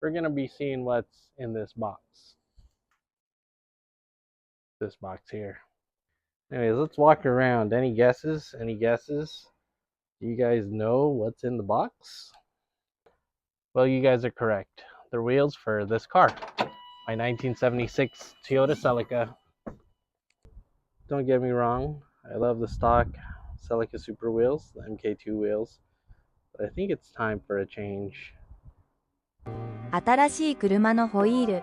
we're gonna be seeing what's in this box. This box here. Anyways, let's walk around. Any guesses? Any guesses? Do you guys know what's in the box? Well, you guys are correct. The wheels for this car. My 1976 Toyota Celica. Don't get me wrong, I love the stock Celica Super wheels, the MK2 wheels, but I think it's time for a change. 新しい車のホイール。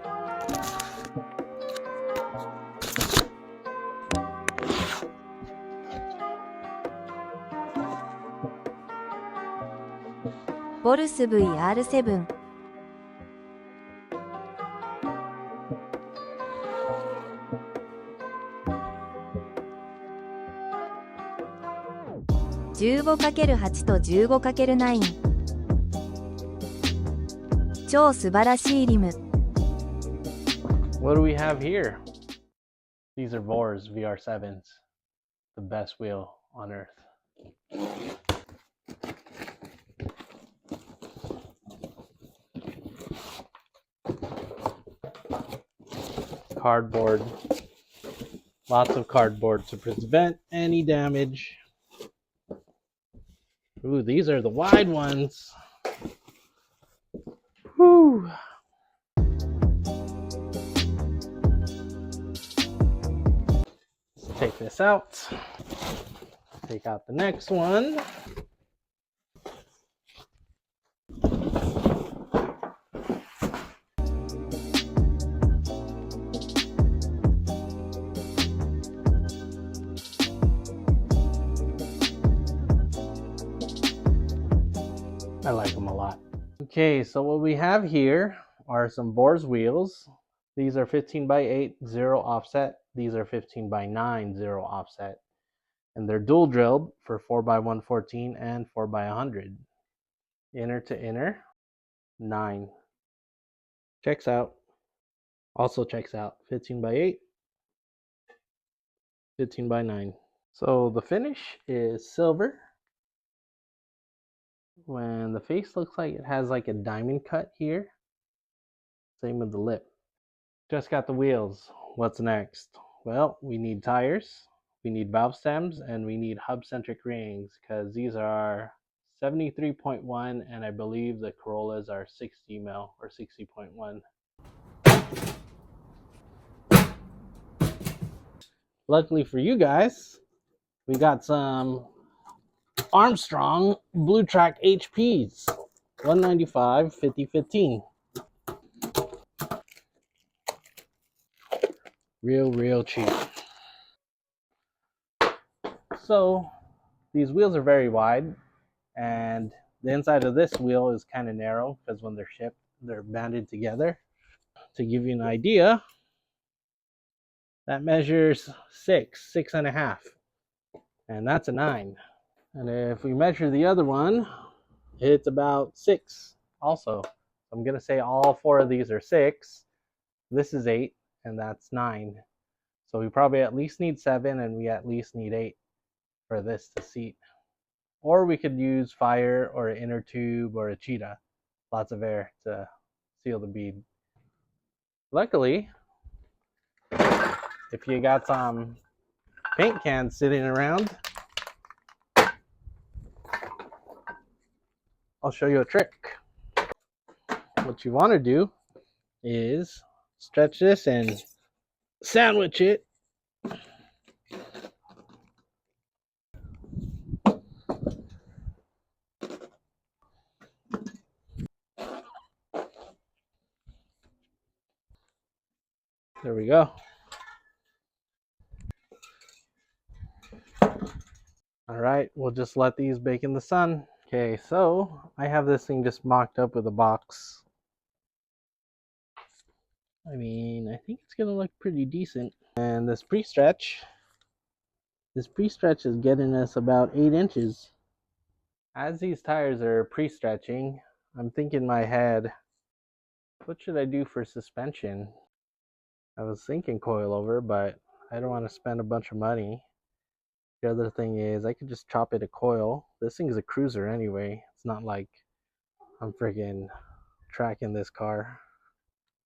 VORS VR7。15×8 と 15×9。超素晴らしいリム。What do we have here? These are VORS VR7s, the best wheel on earth. Cardboard, lots of cardboard to prevent any damage. Ooh, these are the wide ones. Whew. Let's take this out. Take out the next one. I like them a lot. Okay, so what we have here are some VORS wheels. These are 15x8, 0 offset. These are 15x9, 0 offset. And they're dual drilled for 4x114 and 4x100. Inner to inner, 9. Checks out. Also checks out. 15x8, 15x9. So the finish is silver. When the face looks like it has like a diamond cut here. Same with the lip. Just got the wheels. What's next? Well, we need tires, we need valve stems, and we need hub-centric rings because these are 73.1 and I believe the Corollas are 60 mil or 60.1. Luckily for you guys, we got some Armstrong Blue Track HPs, 195 5015. Real cheap. So these wheels are very wide, and the inside of this wheel is kind of narrow because when they're shipped, they're banded together. To give you an idea, that measures 6.5, and that's a 9. And if we measure the other one, it's about 6 also. I'm gonna say all 4 of these are 6. This is 8, and that's 9. So we probably at least need 7, and we at least need 8 for this to seat. Or we could use fire or an inner tube or a cheetah. Lots of air to seal the bead. Luckily, if you got some paint cans sitting around, I'll show you a trick. What you want to do is stretch this and sandwich it. There we go. All right, we'll just let these bake in the sun. Okay, so I have this thing just mocked up with a box. I mean, I think it's gonna look pretty decent. And this pre-stretch is getting us about 8 inches. As these tires are pre-stretching, I'm thinking in my head, what should I do for suspension? I was thinking coilover, but I don't want to spend a bunch of money. The other thing is I could just chop it a coil. This thing is a cruiser anyway. It's not like I'm freaking track in this car.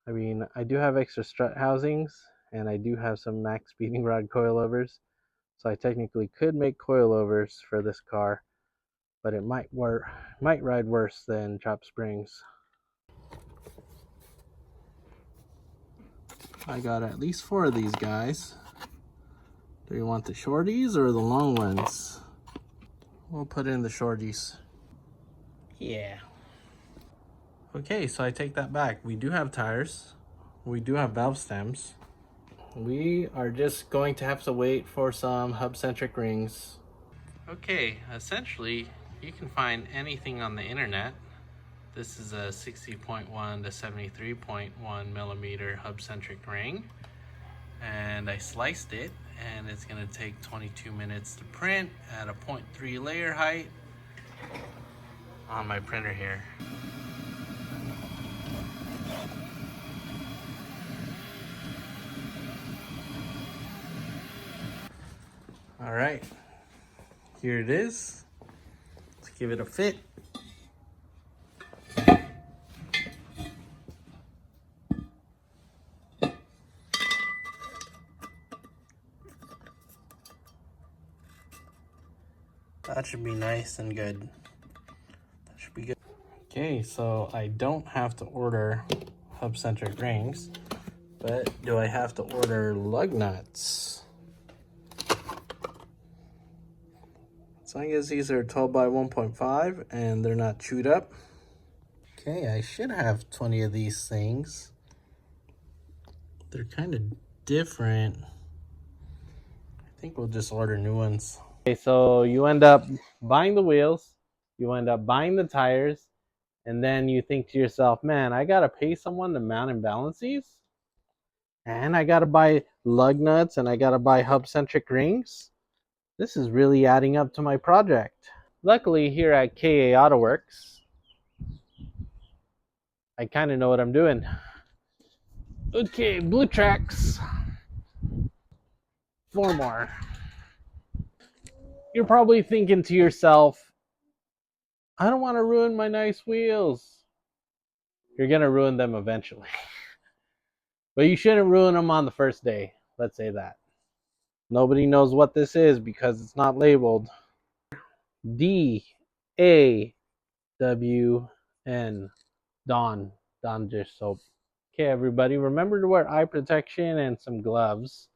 I mean, I do have extra strut housings, and I do have some max speeding rod coilovers, so I technically could make coilovers for this car, but it might ride worse than drop springs. I got at least 4 of these guys. Do you want the shorties or the long ones? We'll put in the shorties. Yeah. Okay, so I take that back. We do have tires. We do have valve stems. We are just going to have to wait for some hub-centric rings. Okay, essentially, you can find anything on the internet. This is a 60.1 to 73.1 millimeter hub-centric ring. And I sliced it, and it's gonna take 22 minutes to print at a 0.3 layer height on my printer here. All right, here it is. Let's give it a fit. That should be nice and good. That should be good. Okay, so I don't have to order hub-centric rings, but do I have to order lug nuts? So I guess these are 12 by 1.5 and they're not chewed up. Okay, I should have 20 of these things. They're kind of different. I think we'll just order new ones. Okay, so you end up buying the wheels, you end up buying the tires, and then you think to yourself, man, I gotta pay someone to mount and balance these? And I gotta buy lug nuts and I gotta buy hub-centric rings? This is really adding up to my project. Luckily, here at KA AutoWorks, I kind of know what I'm doing. Okay, blue tracks. 4 more. You're probably thinking to yourself, I don't want to ruin my nice wheels. You're going to ruin them eventually. But you shouldn't ruin them on the first day. Let's say that. Nobody knows what this is because it's not labeled. DAWN. Dawn dish soap. Okay, everybody, remember to wear eye protection and some gloves.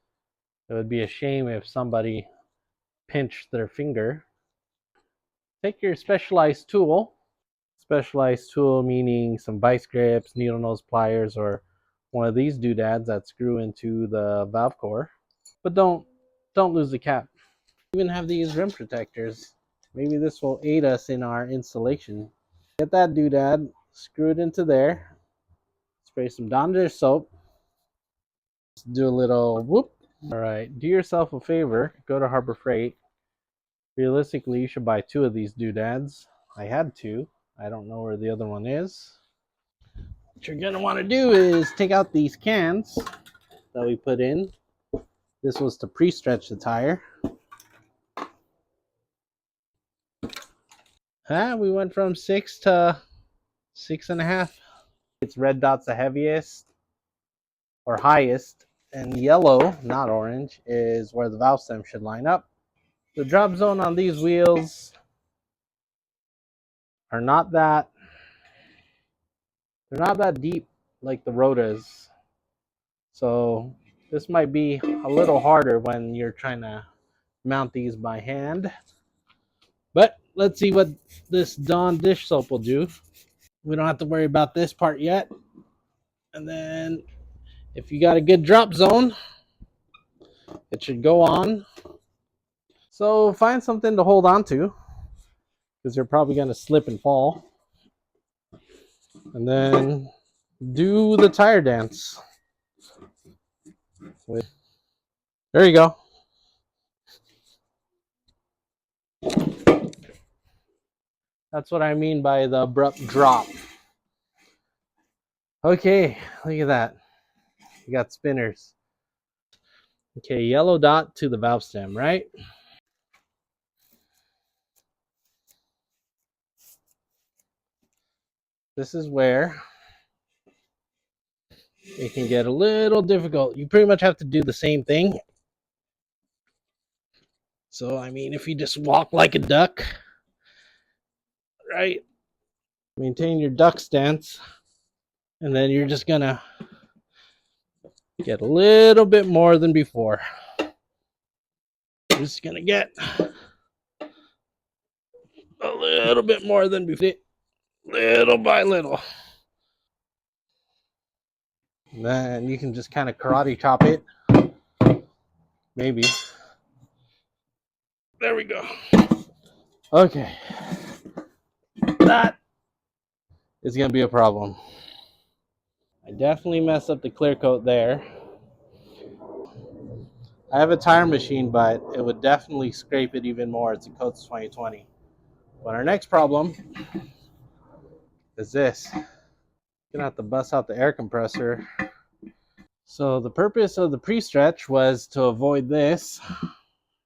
It would be a shame if somebody pinched their finger. Take your specialized tool. Specialized tool meaning some vice grips, needle nose pliers, or one of these doodads that screw into the valve core. But don't lose the cap. We even have these rim protectors. Maybe this will aid us in our installation. Get that doodad, screw it into there, spray some Dawn dish soap, do a little whoop. All right, do yourself a favor, go to Harbor Freight. Realistically, you should buy 2 of these doodads. I had 2. I don't know where the other one is. What you're gonna want to do is take out these cans that we put in. This was to pre-stretch the tire. We went from 6 to 6.5. It's red dot's the heaviest or highest, and yellow, not orange, is where the valve stem should line up. The drop zone on these wheels are not that deep like the Rotas. So this might be a little harder when you're trying to mount these by hand. But let's see what this Dawn dish soap will do. We don't have to worry about this part yet. And then if you got a good drop zone, it should go on. So find something to hold on to because you're probably going to slip and fall. And then do the tire dance. There you go. That's what I mean by the abrupt drop. Okay, look at that. You got spinners. Okay, yellow dot to the valve stem, right? This is where it can get a little difficult. You pretty much have to do the same thing. So, I mean, if you just walk like a duck, right? Maintain your duck stance, and then you're just gonna get a little bit more than before. You're just gonna get a little bit more than before, little by little. Then you can just kind of karate chop it. Maybe. There we go. Okay. That is going to be a problem. I definitely messed up the clear coat there. I have a tire machine, but it would definitely scrape it even more. It's a Coats 2020. But our next problem is this. Gonna have to bust out the air compressor. So the purpose of the pre-stretch was to avoid this,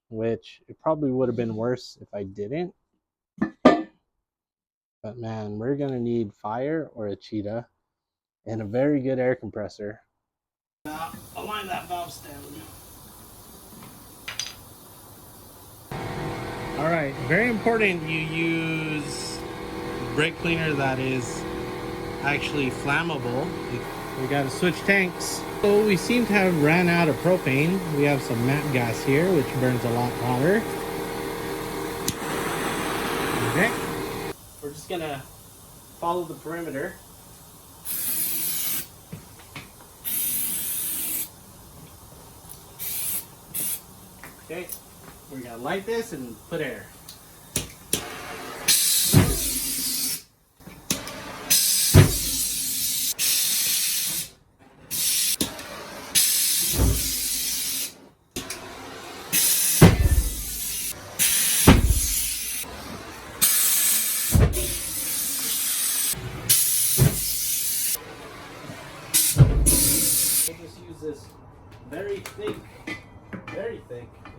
which it probably would have been worse if I didn't. But man, we're gonna need fire or a cheetah and a very good air compressor. Now, align that valve stand. All right, very important you use brake cleaner that is actually flammable. We got to switch tanks. So we seem to have ran out of propane. We have some MAP gas here, which burns a lot hotter. Okay, we're just gonna follow the perimeter. Okay, we're gonna light this and put air. We'll just use this very thick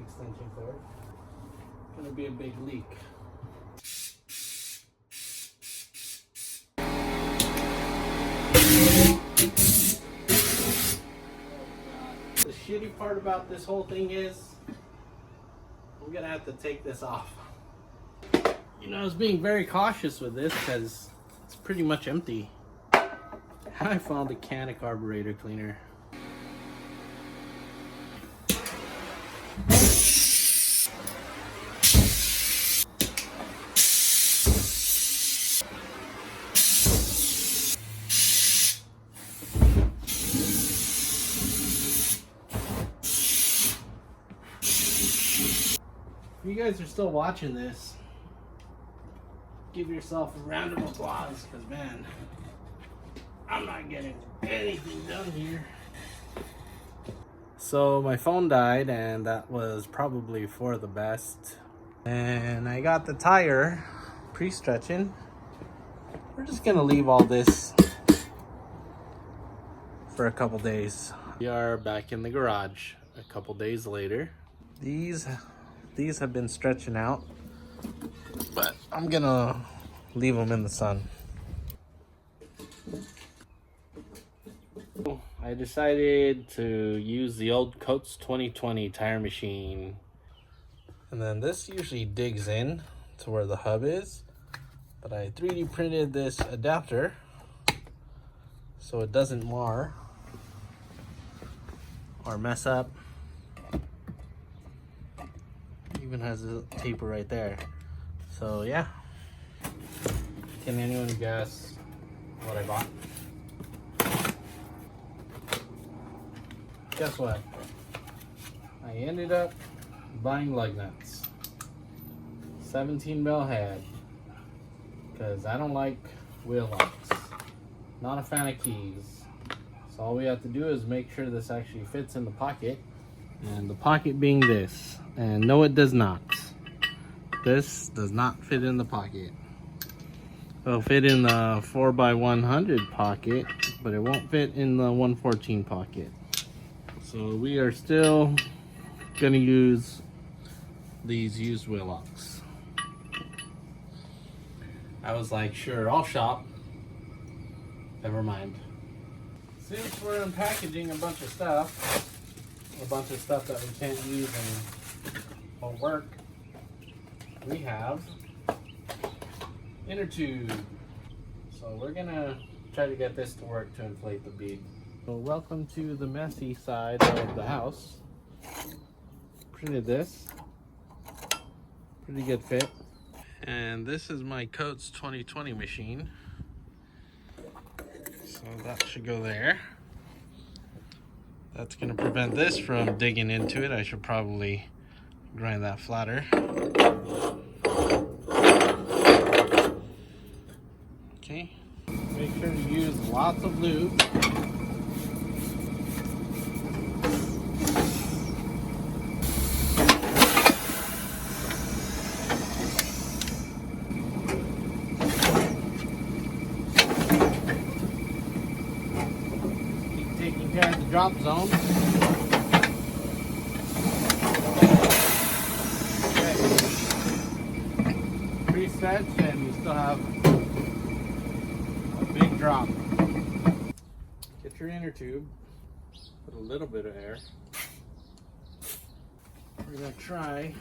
extension cord. It's gonna be a big leak. The shitty part about this whole thing is I'm gonna have to take this off. You know, I was being very cautious with this because it's pretty much empty. I found a can of carburetor cleaner. If you guys are still watching this, give yourself a round of applause, because man, I'm not getting anything done here. So my phone died, and that was probably for the best. And I got the tire pre-stretching. We're just gonna leave all this for a couple days. We are back in the garage a couple days later. These have been stretching out, but I'm gonna leave them in the sun. I decided to use the old Coats 2020 tire machine. And then this usually digs in to where the hub is, but I 3D printed this adapter so it doesn't mar or mess up. Even has a taper right there. So yeah. Can anyone guess what I bought? Guess what? I ended up buying lug nuts. 17 mil head. Because I don't like wheel locks. Not a fan of keys. So all we have to do is make sure this actually fits in the pocket. And the pocket being this. And no, it does not. This does not fit in the pocket. It'll fit in the 4x100 pocket, but it won't fit in the 114 pocket. So we are still gonna use these used wheel locks. I was like, sure, I'll shop. Never mind. Since we're unpackaging a bunch of stuff that we can't use and won't work, we have inner tube. So we're gonna try to get this to work to inflate the bead. So welcome to the messy side of the house. Printed this, pretty good fit. And this is my Coates 2020 machine. So that should go there. That's gonna prevent this from digging into it. I should probably grind that flatter. Okay. Make sure to use lots of lube. Keep taking care of the drop zone. Okay. Pre-stretch, and you still have a big drop. Get your inner tube. Put a little bit of air. We're gonna try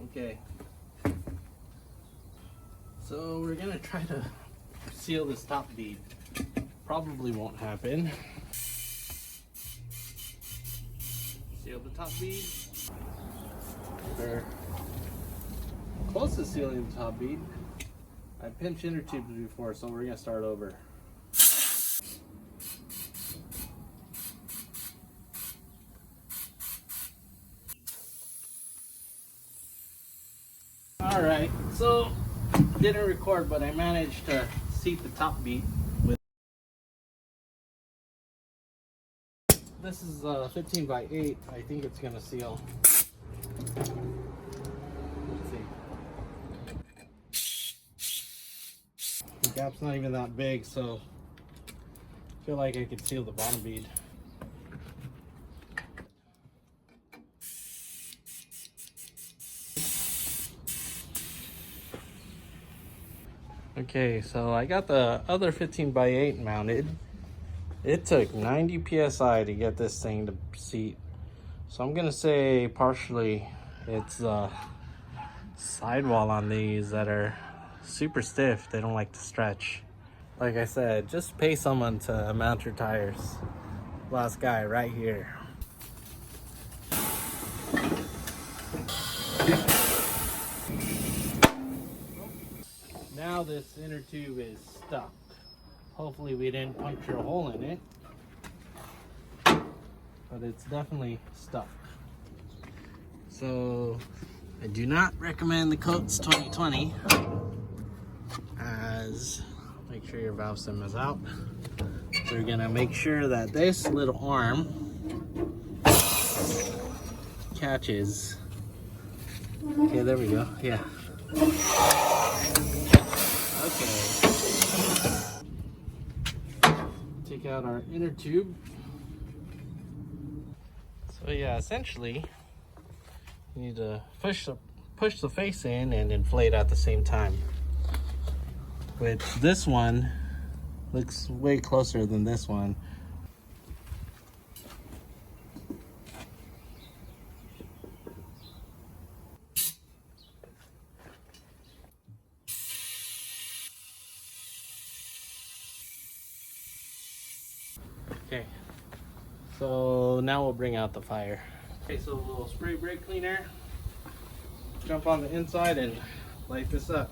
okay. So we're gonna try to seal this top bead. Probably won't happen. Seal the top bead. We're close to sealing the top bead. I pinched inner tubes before, so we're gonna start over. Alright, so didn't record, but I managed to seat the top bead with this is 15 by 8. I think it's gonna seal. Let's see. The gap's not even that big, so I feel like I could seal the bottom bead. Okay, so I got the other 15 by 8 mounted. It took 90 psi to get this thing to seat. So I'm gonna say partially it's the sidewall on these that are super stiff. They don't like to stretch. Like I said, just pay someone to mount your tires. Last guy right here. Now this inner tube is stuck. Hopefully we didn't puncture a hole in it, but it's definitely stuck. So I do not recommend the Coates 2020, as make sure your valve stem is out. We're gonna make sure that this little arm catches. Okay, there we go. Yeah. Okay. Take out our inner tube. So yeah, essentially you need to push the face in and inflate at the same time. Which this one looks way closer than this one. Okay, so now we'll bring out the fire. Okay, so a little spray brake cleaner. Jump on the inside and light this up.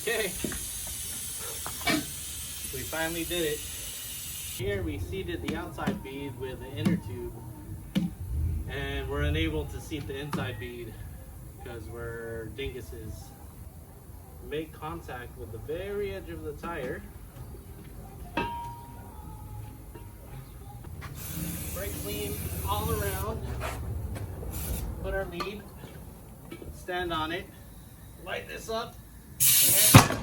Okay, we finally did it. Here we seated the outside bead with the inner tube, and we're unable to seat the inside bead because we're dinguses. Make contact with the very edge of the tire. Brake clean all around. Put our lead, stand on it, light this up and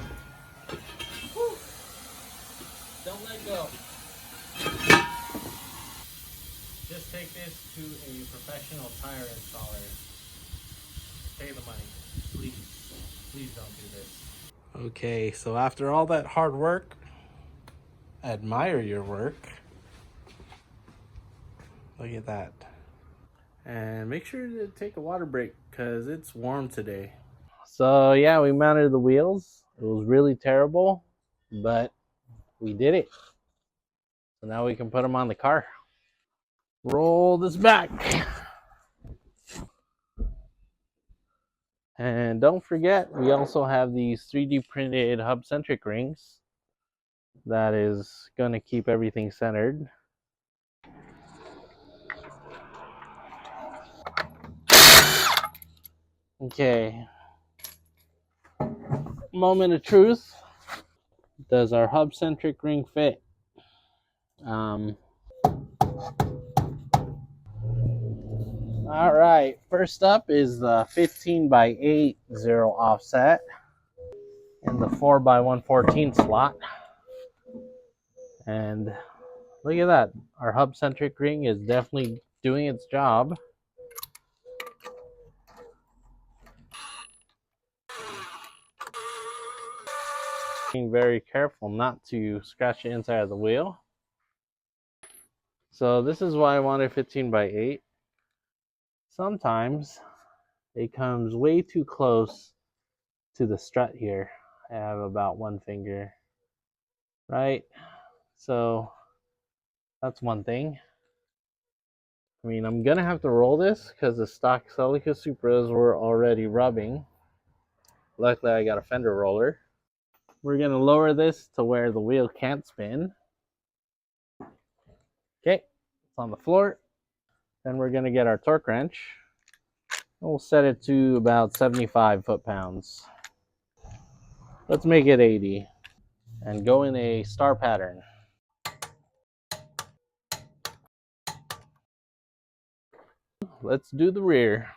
whew, don't let go. Just take this to a professional tire installer. Pay the money. Please don't do this. Okay, so after all that hard work, admire your work. Look at that. And make sure to take a water break because it's warm today. So yeah, we mounted the wheels. It was really terrible, but we did it. So now we can put them on the car. Roll this back. And don't forget, we also have these 3D printed hub-centric rings. That is going to keep everything centered. Okay. Moment of truth. Does our hub-centric ring fit? All right. First up is the 15x8 zero offset and the 4x114 slot. And look at that. Our hub-centric ring is definitely doing its job. Being very careful not to scratch the inside of the wheel. So this is why I wanted 15x8. Sometimes it comes way too close to the strut here. I have about one finger, right? So that's one thing. I mean, I'm gonna have to roll this because the stock Celica Supras were already rubbing. Luckily, I got a fender roller. We're gonna lower this to where the wheel can't spin. Okay, it's on the floor. Then we're gonna get our torque wrench. We'll set it to about 75 foot-pounds. Let's make it 80 and go in a star pattern. Let's do the rear.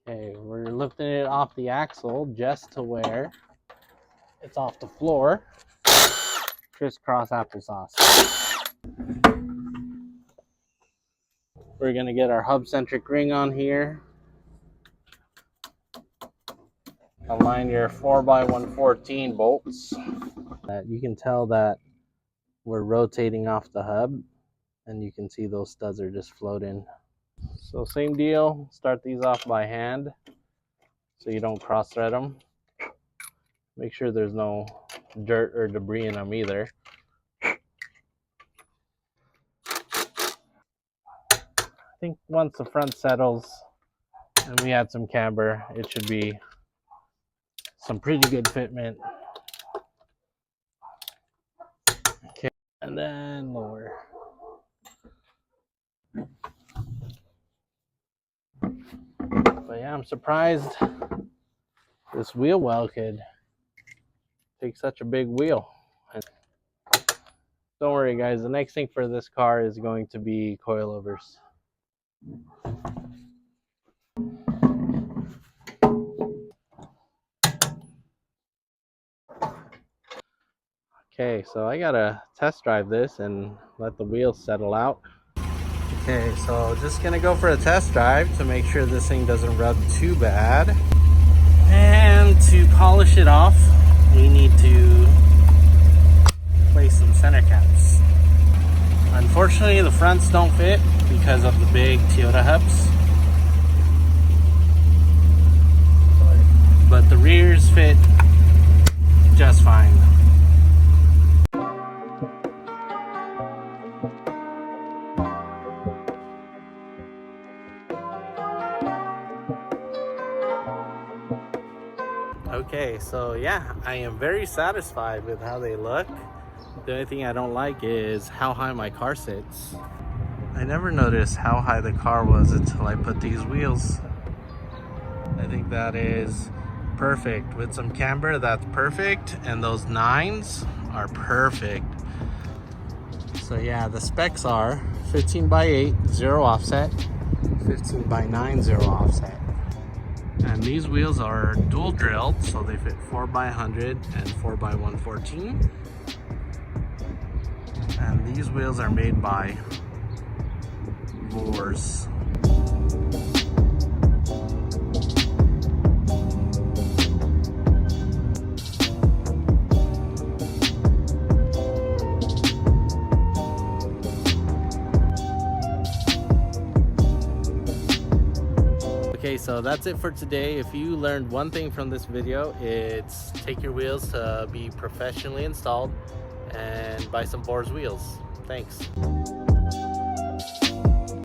Okay, we're lifting it off the axle just to where it's off the floor. Crisscross applesauce. We're gonna get our hub-centric ring on here. Align your 4x114 bolts. You can tell that we're rotating off the hub, and you can see those studs are just floating. So same deal, start these off by hand so you don't cross thread them. Make sure there's no dirt or debris in them either. I think once the front settles and we add some camber, it should be some pretty good fitment. Okay, and then lower. But yeah, I'm surprised this wheel well could take such a big wheel. Don't worry guys, the next thing for this car is going to be coilovers. Okay, so I gotta test drive this and let the wheels settle out. Okay, so just gonna go for a test drive to make sure this thing doesn't rub too bad. And to polish it off, we need to place some center caps. Unfortunately, the fronts don't fit because of the big Toyota hubs. But the rears fit just fine. Okay, so yeah, I am very satisfied with how they look. The only thing I don't like is how high my car sits. I never noticed how high the car was until I put these wheels. I think that is perfect. With some camber, that's perfect. And those 9s are perfect. So yeah, the specs are 15x8, 0 offset, 15x9, 0 offset. And And these wheels are dual drilled, so they fit 4x100 and 4x114. And these wheels are made by VORS. Okay, so that's it for today. If you learned one thing from this video, it's take your wheels to be professionally installed and buy some VORS wheels. Thanks.